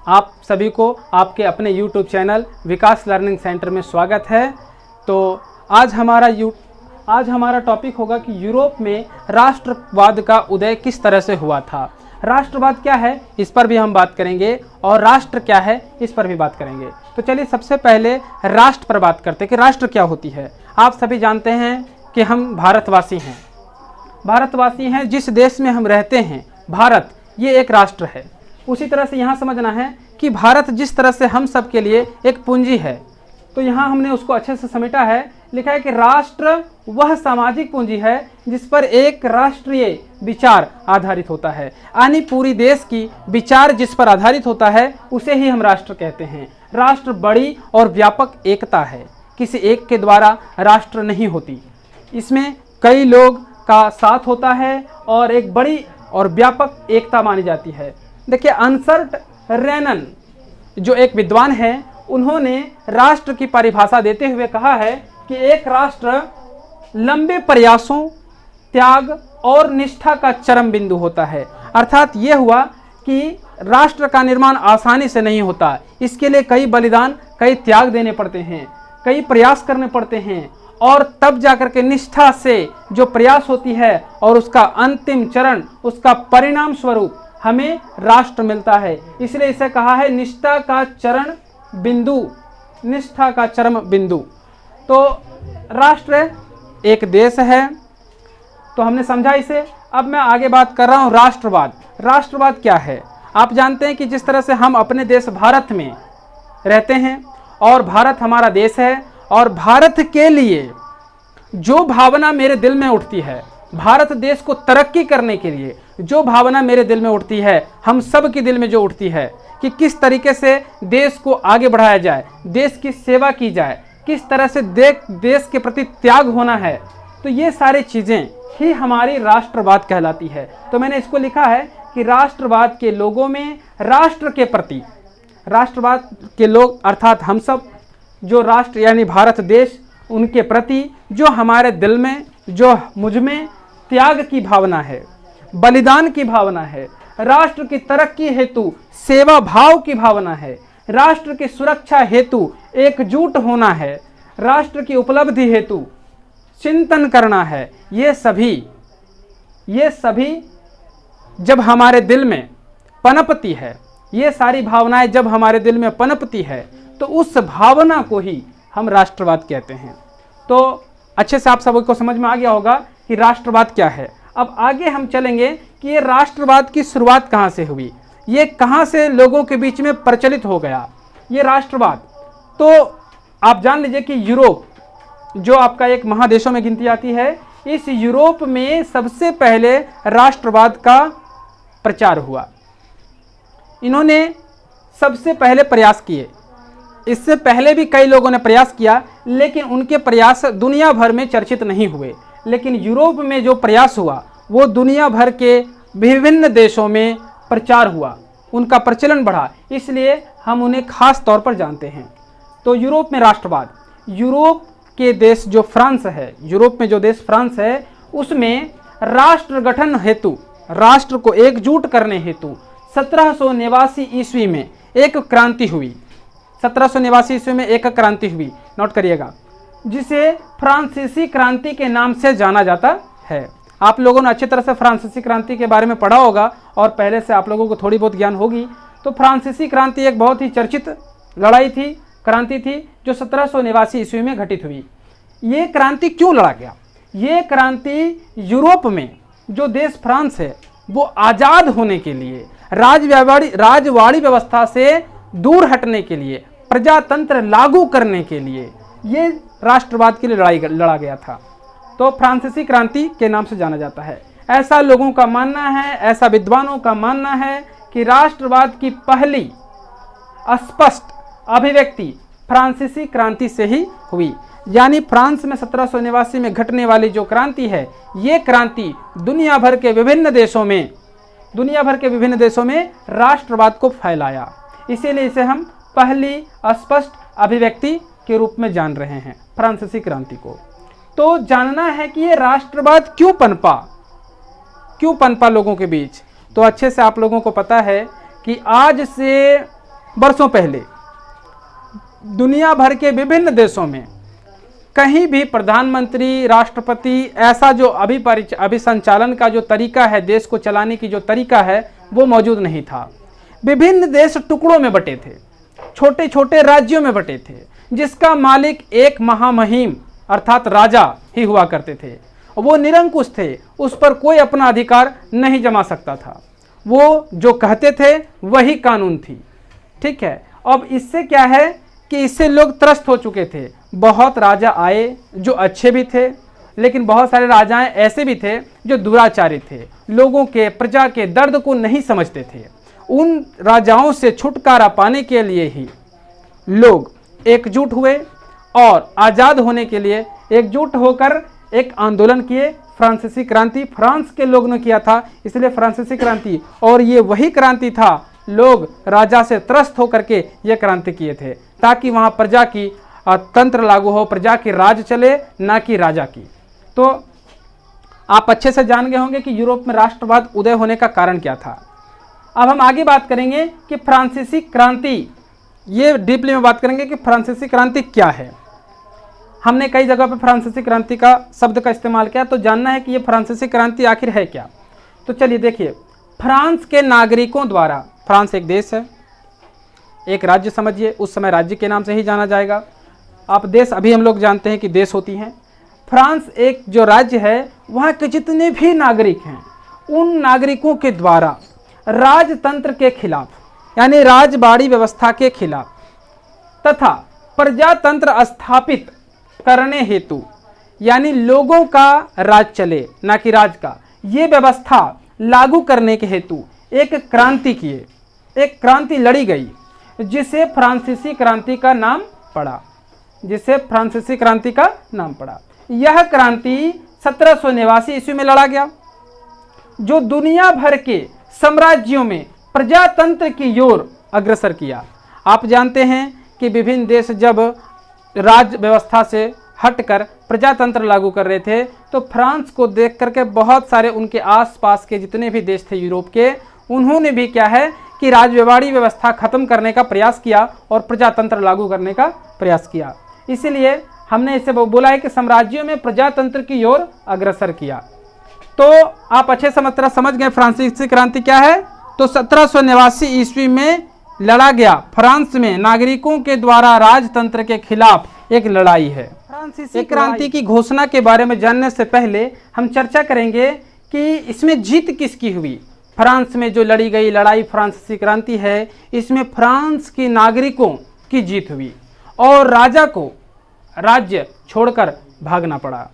आप सभी को आपके अपने YouTube चैनल विकास लर्निंग सेंटर में स्वागत है। तो आज हमारा टॉपिक होगा कि यूरोप में राष्ट्रवाद का उदय किस तरह से हुआ था। राष्ट्रवाद क्या है इस पर भी हम बात करेंगे और राष्ट्र क्या है इस पर भी बात करेंगे। तो चलिए सबसे पहले राष्ट्र पर बात करते हैं कि राष्ट्र क्या होती है। आप सभी जानते हैं कि हम भारतवासी हैं। जिस देश में हम रहते हैं भारत, ये एक राष्ट्र है। उसी तरह से यहाँ समझना है कि भारत जिस तरह से हम सब के लिए एक पूंजी है, तो यहाँ हमने उसको अच्छे से समेटा है। लिखा है कि राष्ट्र वह सामाजिक पूंजी है जिस पर एक राष्ट्रीय विचार आधारित होता है, यानी पूरी देश की विचार जिस पर आधारित होता है उसे ही हम राष्ट्र कहते हैं। राष्ट्र बड़ी और व्यापक एकता है, किसी एक के द्वारा राष्ट्र नहीं होती। इसमें कई लोग का साथ होता है और एक बड़ी और व्यापक एकता मानी जाती है। देखिए, अनसर्ट रेनन जो एक विद्वान है, उन्होंने राष्ट्र की परिभाषा देते हुए कहा है कि एक राष्ट्र लंबे प्रयासों, त्याग और निष्ठा का चरम बिंदु होता है। अर्थात ये हुआ कि राष्ट्र का निर्माण आसानी से नहीं होता, इसके लिए कई बलिदान, कई त्याग देने पड़ते हैं, कई प्रयास करने पड़ते हैं और तब जाकर के निष्ठा से जो प्रयास होती है और उसका अंतिम चरण, उसका परिणाम स्वरूप हमें राष्ट्र मिलता है। इसलिए इसे कहा है निष्ठा का चरण बिंदु, निष्ठा का चरम बिंदु। तो राष्ट्र एक देश है, तो हमने समझा इसे। अब मैं आगे बात कर रहा हूँ राष्ट्रवाद। राष्ट्रवाद क्या है? आप जानते हैं कि जिस तरह से हम अपने देश भारत में रहते हैं और भारत हमारा देश है, और भारत के लिए जो भावना मेरे दिल में उठती है, भारत देश को तरक्की करने के लिए जो भावना मेरे दिल में उठती है, हम सब के दिल में जो उठती है कि किस तरीके से देश को आगे बढ़ाया जाए, देश की सेवा की जाए, किस तरह से देश के प्रति त्याग होना है, तो ये सारी चीज़ें ही हमारी राष्ट्रवाद कहलाती है। तो मैंने इसको लिखा है कि राष्ट्रवाद के लोगों में राष्ट्र के प्रति, राष्ट्रवाद के लोग अर्थात हम सब, जो राष्ट्र यानी भारत देश, उनके प्रति जो हमारे दिल में, जो मुझ में त्याग की भावना है, बलिदान की भावना है, राष्ट्र की तरक्की हेतु सेवा भाव की भावना है, राष्ट्र की सुरक्षा हेतु एकजुट होना है, राष्ट्र की उपलब्धि हेतु चिंतन करना है, ये सभी जब हमारे दिल में पनपती है, ये सारी भावनाएं जब हमारे दिल में पनपती है, तो उस भावना को ही हम राष्ट्रवाद कहते हैं। तो अच्छे से आप सबको समझ में आ गया होगा कि राष्ट्रवाद क्या है। अब आगे हम चलेंगे कि ये राष्ट्रवाद की शुरुआत कहाँ से हुई, ये कहाँ से लोगों के बीच में प्रचलित हो गया ये राष्ट्रवाद। तो आप जान लीजिए कि यूरोप, जो आपका एक महादेशों में गिनती आती है, इस यूरोप में सबसे पहले राष्ट्रवाद का प्रचार हुआ। इन्होंने सबसे पहले प्रयास किए। इससे पहले भी कई लोगों ने प्रयास किया, लेकिन उनके प्रयास दुनिया भर में चर्चित नहीं हुए। लेकिन यूरोप में जो प्रयास हुआ वो दुनिया भर के विभिन्न देशों में प्रचार हुआ, उनका प्रचलन बढ़ा, इसलिए हम उन्हें खास तौर पर जानते हैं। तो यूरोप में राष्ट्रवाद, यूरोप के देश जो फ्रांस है, यूरोप में जो देश फ्रांस है, उसमें राष्ट्र गठन हेतु, राष्ट्र को एकजुट करने हेतु 1789 ईस्वी में एक क्रांति हुई। 1789 ईस्वी में एक क्रांति हुई, नोट करिएगा, जिसे फ्रांसीसी क्रांति के नाम से जाना जाता है। आप लोगों ने अच्छी तरह से फ्रांसीसी क्रांति के बारे में पढ़ा होगा और पहले से आप लोगों को थोड़ी बहुत ज्ञान होगी। तो फ्रांसीसी क्रांति एक बहुत ही चर्चित लड़ाई थी, क्रांति थी, जो 1789 ईस्वी में घटित हुई। ये क्रांति क्यों लड़ा गया? ये क्रांति यूरोप में जो देश फ्रांस है वो आज़ाद होने के लिए, राजवाड़ी व्यवस्था से दूर हटने के लिए, प्रजातंत्र लागू करने के लिए ये राष्ट्रवाद के लिए लड़ा गया था। तो फ्रांसीसी क्रांति के नाम से जाना जाता है। ऐसा लोगों का मानना है, ऐसा विद्वानों का मानना है कि राष्ट्रवाद की पहली स्पष्ट अभिव्यक्ति फ्रांसीसी क्रांति से ही हुई। यानी फ्रांस में 1789 में घटने वाली जो क्रांति है, ये क्रांति दुनिया भर के विभिन्न देशों में राष्ट्रवाद को फैलाया। इसीलिए इसे हम पहली स्पष्ट अभिव्यक्ति के रूप में जान रहे हैं, फ्रांसीसी क्रांति को। तो जानना है कि ये राष्ट्रवाद क्यों पनपा लोगों के बीच। तो अच्छे से आप लोगों को पता है कि आज से वर्षों पहले दुनिया भर के विभिन्न देशों में कहीं भी प्रधानमंत्री, राष्ट्रपति, ऐसा जो अभिसंचालन का जो तरीका है, देश को चलाने की जो तरीका है, वो मौजूद नहीं था। विभिन्न देश टुकड़ों में बटे थे, छोटे छोटे राज्यों में बटे थे, जिसका मालिक एक महामहिम अर्थात राजा ही हुआ करते थे। वो निरंकुश थे, उस पर कोई अपना अधिकार नहीं जमा सकता था। वो जो कहते थे वही कानून थी। ठीक है, अब इससे क्या है कि इससे लोग त्रस्त हो चुके थे। बहुत राजा आए जो अच्छे भी थे, लेकिन बहुत सारे राजाएं ऐसे भी थे जो दुराचारी थे, लोगों के, प्रजा के दर्द को नहीं समझते थे। उन राजाओं से छुटकारा पाने के लिए ही लोग एकजुट हुए और आज़ाद होने के लिए एकजुट होकर एक आंदोलन किए। फ्रांसीसी क्रांति फ्रांस के लोगों ने किया था, इसलिए फ्रांसीसी क्रांति। और ये वही क्रांति था, लोग राजा से त्रस्त होकर के ये क्रांति किए थे, ताकि वहाँ प्रजा की तंत्र लागू हो, प्रजा की राज चले, ना कि राजा की। तो आप अच्छे से जान गए होंगे कि यूरोप में राष्ट्रवाद उदय होने का कारण क्या था। अब हम आगे बात करेंगे कि फ्रांसीसी क्रांति, ये डीपली में बात करेंगे कि फ्रांसीसी क्रांति क्या है। हमने कई जगह पर फ्रांसीसी क्रांति का शब्द का इस्तेमाल किया, तो जानना है कि ये फ्रांसीसी क्रांति आखिर है क्या। तो चलिए देखिए, फ्रांस के नागरिकों द्वारा, फ्रांस एक देश है, एक राज्य समझिए, उस समय राज्य के नाम से ही जाना जाएगा। आप देश, अभी हम लोग जानते हैं कि देश होती हैं। फ्रांस एक जो राज्य है, वहाँ के जितने भी नागरिक हैं, उन नागरिकों के द्वारा राजतंत्र के खिलाफ, यानी राजबाड़ी व्यवस्था के खिलाफ तथा प्रजातंत्र स्थापित करने हेतु, यानी लोगों का राज चले ना कि राज का, ये व्यवस्था लागू करने के हेतु एक क्रांति किए, एक क्रांति लड़ी गई, जिसे फ्रांसीसी क्रांति का नाम पड़ा, जिसे फ्रांसीसी क्रांति का नाम पड़ा। यह क्रांति 1789 ईस्वी में लड़ा गया, जो दुनिया भर के साम्राज्यों में प्रजातंत्र की ओर अग्रसर किया। आप जानते हैं कि विभिन्न देश जब राज व्यवस्था से हटकर प्रजातंत्र लागू कर रहे थे, तो फ्रांस को देख करके बहुत सारे उनके आसपास के जितने भी देश थे यूरोप के, उन्होंने भी क्या है कि राजवाड़ी व्यवस्था खत्म करने का प्रयास किया और प्रजातंत्र लागू करने का प्रयास किया। इसलिए हमने इसे बोला है कि साम्राज्यों में प्रजातंत्र की ओर अग्रसर किया। तो आप अच्छे से मतलब समझ गए फ्रांसीसी क्रांति क्या है। तो 1789 ईस्वी में लड़ा गया, फ्रांस में नागरिकों के द्वारा राजतंत्र के खिलाफ एक लड़ाई है। फ्रांसीसी क्रांति की घोषणा के बारे में जानने से पहले हम चर्चा करेंगे कि इसमें जीत किसकी हुई। फ्रांस में जो लड़ी गई लड़ाई फ्रांसीसी क्रांति है, इसमें फ्रांस के नागरिकों की जीत हुई और राजा को राज्य छोड़कर भागना पड़ा।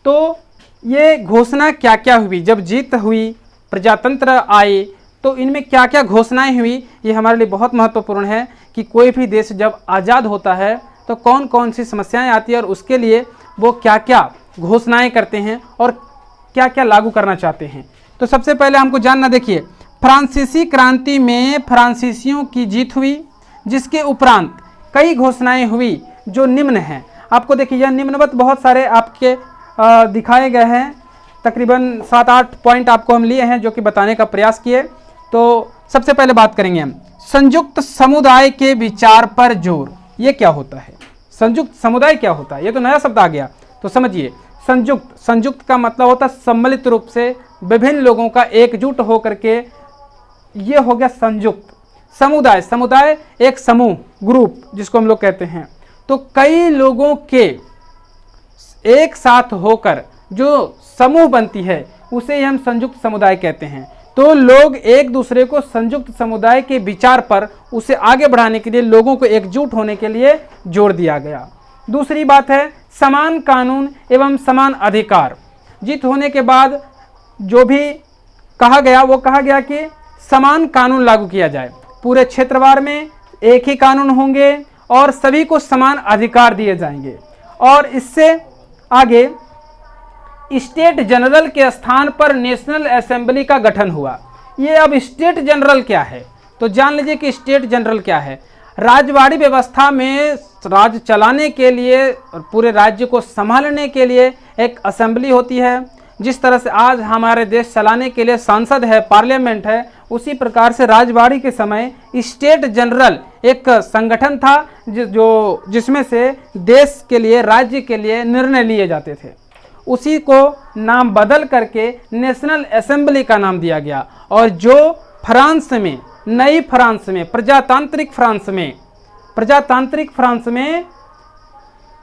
तो ये घोषणा क्या क्या हुई, जब जीत हुई, प्रजातंत्र आए, तो इनमें क्या क्या घोषणाएं हुई, ये हमारे लिए बहुत महत्वपूर्ण है कि कोई भी देश जब आज़ाद होता है तो कौन कौन सी समस्याएं आती है और उसके लिए वो क्या क्या घोषणाएं करते हैं और क्या क्या लागू करना चाहते हैं। तो सबसे पहले हमको जानना, देखिए, फ्रांसीसी क्रांति में फ्रांसीसियों की जीत हुई, जिसके उपरांत कई घोषणाएं हुई जो निम्न हैं। आपको देखिए, यह निम्नवत बहुत सारे आपके दिखाए गए हैं, तकरीबन 7-8 पॉइंट आपको हम लिए हैं जो कि बताने का प्रयास किए। तो सबसे पहले बात करेंगे हम संयुक्त समुदाय के विचार पर जोर। ये क्या होता है? संयुक्त समुदाय क्या होता है? ये तो नया शब्द आ गया। तो समझिए, संयुक्त, संयुक्त का मतलब होता है सम्मिलित रूप से विभिन्न लोगों का एकजुट होकर के, ये हो गया संयुक्त। समुदाय, समुदाय एक समूह, ग्रुप जिसको हम लोग कहते हैं। तो कई लोगों के एक साथ होकर जो समूह बनती है उसे हम संयुक्त समुदाय कहते हैं। तो लोग एक दूसरे को संयुक्त समुदाय के विचार पर उसे आगे बढ़ाने के लिए लोगों को एकजुट होने के लिए जोर दिया गया। दूसरी बात है समान कानून एवं समान अधिकार। जीत होने के बाद जो भी कहा गया वो कहा गया कि समान कानून लागू किया जाए, पूरे क्षेत्रवार में एक ही कानून होंगे और सभी को समान अधिकार दिए जाएंगे। और इससे आगे स्टेट जनरल के स्थान पर नेशनल असेंबली का गठन हुआ। ये अब स्टेट जनरल क्या है तो जान लीजिए कि स्टेट जनरल क्या है। राजवाड़ी व्यवस्था में राज चलाने के लिए और पूरे राज्य को संभालने के लिए एक असेंबली होती है, जिस तरह से आज हमारे देश चलाने के लिए सांसद है, पार्लियामेंट है, उसी प्रकार से राजवाड़ी के समय स्टेट जनरल एक संगठन था जिसमें से देश के लिए, राज्य के लिए निर्णय लिए जाते थे। उसी को नाम बदल करके नेशनल असेंबली का नाम दिया गया। और जो फ्रांस में, नई फ्रांस में, प्रजातांत्रिक फ्रांस में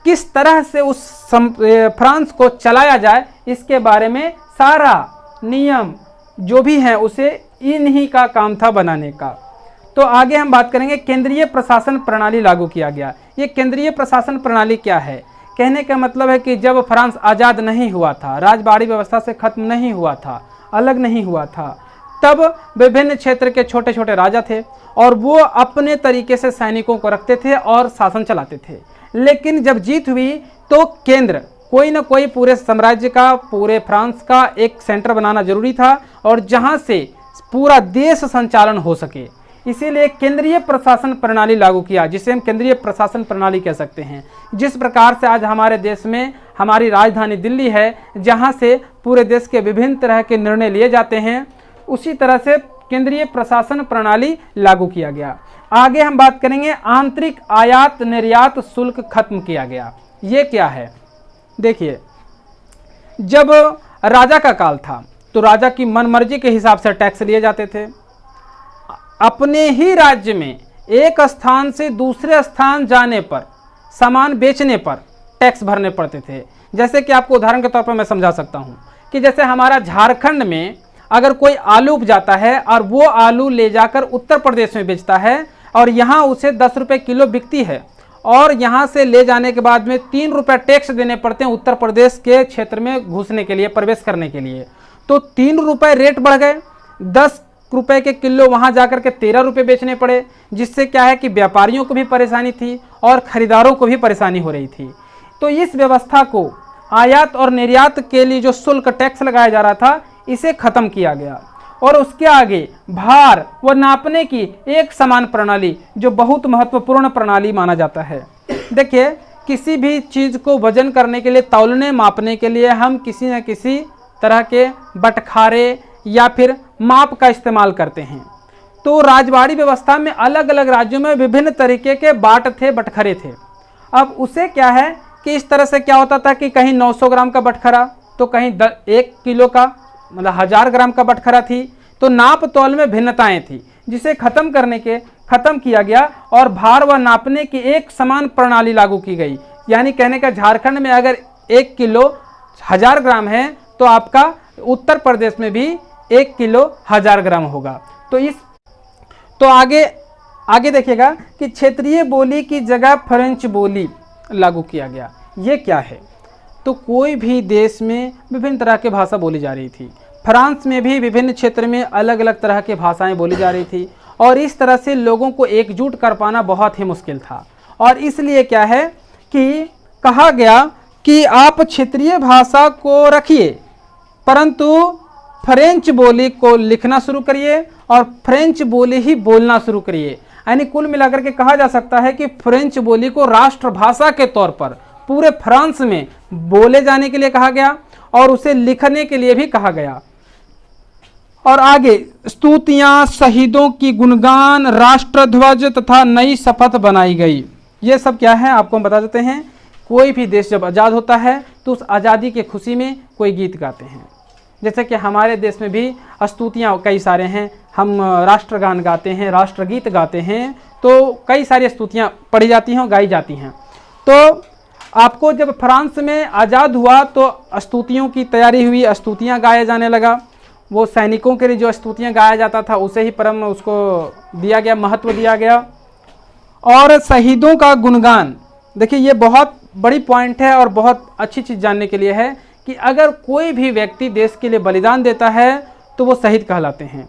किस तरह से उस फ्रांस को चलाया जाए, इसके बारे में सारा नियम जो भी है उसे इन्हीं का काम था बनाने का। तो आगे हम बात करेंगे, केंद्रीय प्रशासन प्रणाली लागू किया गया। ये केंद्रीय प्रशासन प्रणाली क्या है? कहने का मतलब है कि जब फ्रांस आज़ाद नहीं हुआ था, राजवाड़ी व्यवस्था से खत्म नहीं हुआ था, अलग नहीं हुआ था, तब विभिन्न क्षेत्र के छोटे छोटे राजा थे और वो अपने तरीके से सैनिकों को रखते थे और शासन चलाते थे। लेकिन जब जीत हुई तो केंद्र, कोई ना कोई पूरे साम्राज्य का, पूरे फ्रांस का एक सेंटर बनाना जरूरी था और जहां से पूरा देश संचालन हो सके, इसीलिए केंद्रीय प्रशासन प्रणाली लागू किया, जिसे हम केंद्रीय प्रशासन प्रणाली कह सकते हैं। जिस प्रकार से आज हमारे देश में हमारी राजधानी दिल्ली है, जहां से पूरे देश के विभिन्न तरह के निर्णय लिए जाते हैं, उसी तरह से केंद्रीय प्रशासन प्रणाली लागू किया गया। आगे हम बात करेंगे, आंतरिक आयात निर्यात शुल्क खत्म किया गया। ये क्या है? देखिए, जब राजा का काल था तो राजा की मनमर्जी के हिसाब से टैक्स लिए जाते थे। अपने ही राज्य में एक स्थान से दूसरे स्थान जाने पर, सामान बेचने पर टैक्स भरने पड़ते थे। जैसे कि आपको उदाहरण के तौर पर मैं समझा सकता हूं कि जैसे हमारा झारखंड में अगर कोई आलू उपजाता है और वो आलू ले जाकर उत्तर प्रदेश में बेचता है और यहाँ उसे 10 रुपये किलो बिकती है और यहाँ से ले जाने के बाद में 3 रुपये टैक्स देने पड़ते हैं उत्तर प्रदेश के क्षेत्र में घुसने के लिए, प्रवेश करने के लिए, तो 3 रुपये रेट बढ़ गए, 10 रुपए के किलो वहाँ जाकर के 13 रुपये बेचने पड़े, जिससे क्या है कि व्यापारियों को भी परेशानी थी और खरीदारों को भी परेशानी हो रही थी। तो इस व्यवस्था को, आयात और निर्यात के लिए जो शुल्क टैक्स लगाया जा रहा था, इसे खत्म किया गया। और उसके आगे भार व नापने की एक समान प्रणाली, जो बहुत महत्वपूर्ण प्रणाली माना जाता है। देखिए, किसी भी चीज़ को वजन करने के लिए, तौलने मापने के लिए हम किसी न किसी तरह के बटखारे या फिर माप का इस्तेमाल करते हैं। तो राजवाड़ी व्यवस्था में अलग अलग राज्यों में विभिन्न तरीके के बाट थे, बटखरे थे। अब उसे क्या है कि इस तरह से क्या होता था कि कहीं 900 ग्राम का बटखरा तो कहीं 1 किलो का, मतलब 1000 ग्राम का बटखरा थी। तो नाप तौल में भिन्नताएं थी, जिसे खत्म किया गया और भार व नापने की एक समान प्रणाली लागू की गई। यानी कहने का, झारखंड में अगर 1 किलो 1000 ग्राम है तो आपका उत्तर प्रदेश में भी 1 किलो 1000 ग्राम होगा। तो आगे देखिएगा कि क्षेत्रीय बोली की जगह फ्रेंच बोली लागू किया गया। ये क्या है? तो कोई भी देश में विभिन्न तरह की भाषा बोली जा रही थी। फ्रांस में भी विभिन्न क्षेत्र में अलग अलग तरह की भाषाएं बोली जा रही थी और इस तरह से लोगों को एकजुट कर पाना बहुत ही मुश्किल था। और इसलिए क्या है कि कहा गया कि आप क्षेत्रीय भाषा को रखिए, परंतु फ्रेंच बोली को लिखना शुरू करिए और फ्रेंच बोली ही बोलना शुरू करिए। यानी कुल मिलाकर के कहा जा सकता है कि फ्रेंच बोली को राष्ट्रभाषा के तौर पर पूरे फ्रांस में बोले जाने के लिए कहा गया और उसे लिखने के लिए भी कहा गया। और आगे स्तुतियां, शहीदों की गुणगान, राष्ट्रध्वज तथा नई शपथ बनाई गई। ये सब क्या है आपको हम बता देते हैं। कोई भी देश जब आज़ाद होता है तो उस आज़ादी की खुशी में कोई गीत गाते हैं। जैसे कि हमारे देश में भी स्तुतियाँ कई सारे हैं, हम राष्ट्रगान गाते हैं, राष्ट्रगीत गाते हैं, तो कई सारी स्तुतियाँ पढ़ी जाती हैं और गाई जाती हैं। तो आपको जब फ्रांस में आज़ाद हुआ तो स्तुतियों की तैयारी हुई, स्तुतियाँ गाया जाने लगा। वो सैनिकों के लिए जो स्तुतियाँ गाया जाता था उसे ही परम उसको दिया गया, महत्व दिया गया। और शहीदों का गुणगान, देखिए ये बहुत बड़ी पॉइंट है और बहुत अच्छी चीज़ जानने के लिए है कि अगर कोई भी व्यक्ति देश के लिए बलिदान देता है तो वो शहीद कहलाते हैं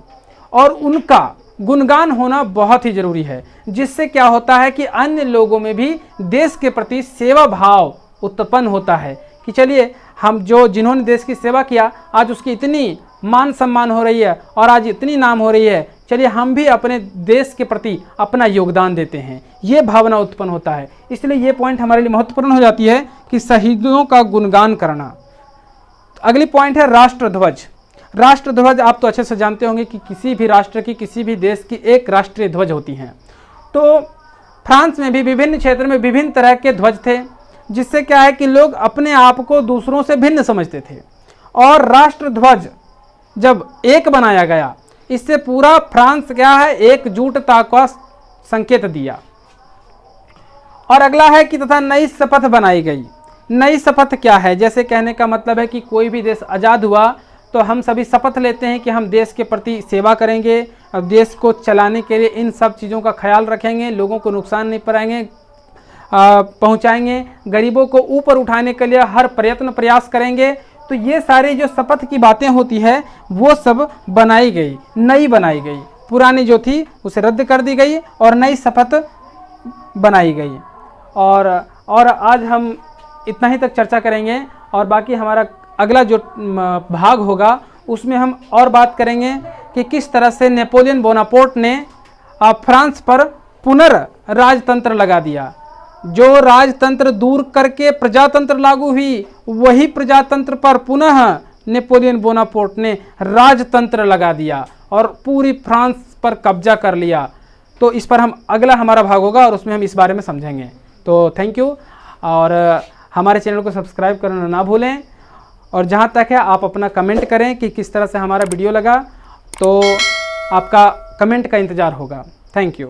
और उनका गुणगान होना बहुत ही ज़रूरी है, जिससे क्या होता है कि अन्य लोगों में भी देश के प्रति सेवा भाव उत्पन्न होता है कि चलिए हम जिन्होंने देश की सेवा किया, आज उसकी इतनी मान सम्मान हो रही है और आज इतनी नाम हो रही है, चलिए हम भी अपने देश के प्रति अपना योगदान देते हैं। ये भावना उत्पन्न होता है। इसलिए ये पॉइंट हमारे लिए महत्वपूर्ण हो जाती है कि शहीदों का गुणगान करना। अगली पॉइंट है राष्ट्रध्वज। राष्ट्रध्वज आप तो अच्छे से जानते होंगे कि किसी भी राष्ट्र की, किसी भी देश की एक राष्ट्रीय ध्वज होती हैं। तो फ्रांस में भी विभिन्न क्षेत्र में विभिन्न तरह के ध्वज थे, जिससे क्या है कि लोग अपने आप को दूसरों से भिन्न समझते थे। और राष्ट्रध्वज जब एक बनाया गया, इससे पूरा फ्रांस क्या है, एकजुटता का संकेत दिया। और अगला है कि तथा नई शपथ बनाई गई। नई शपथ क्या है? जैसे कहने का मतलब है कि कोई भी देश आज़ाद हुआ तो हम सभी शपथ लेते हैं कि हम देश के प्रति सेवा करेंगे, और देश को चलाने के लिए इन सब चीज़ों का ख्याल रखेंगे, लोगों को नुकसान नहीं पहुंचाएंगे, गरीबों को ऊपर उठाने के लिए हर प्रयास करेंगे। तो ये सारी जो शपथ की बातें होती है वो सब बनाई गई, नई बनाई गई। पुरानी जो थी उसे रद्द कर दी गई और नई शपथ बनाई गई। और आज हम इतना ही तक चर्चा करेंगे, और बाकी हमारा अगला जो भाग होगा उसमें हम और बात करेंगे कि किस तरह से नेपोलियन बोनापार्ट ने फ्रांस पर पुनर्राजतंत्र लगा दिया। जो राजतंत्र दूर करके प्रजातंत्र लागू हुई, वही प्रजातंत्र पर पुनः नेपोलियन बोनापार्ट ने राजतंत्र लगा दिया और पूरी फ्रांस पर कब्जा कर लिया। तो इस पर हम अगला हमारा भाग होगा और उसमें हम इस बारे में समझेंगे। तो थैंक यू, और हमारे चैनल को सब्सक्राइब करना ना भूलें। और जहाँ तक है आप अपना कमेंट करें कि किस तरह से हमारा वीडियो लगा, तो आपका कमेंट का इंतज़ार होगा। Thank you.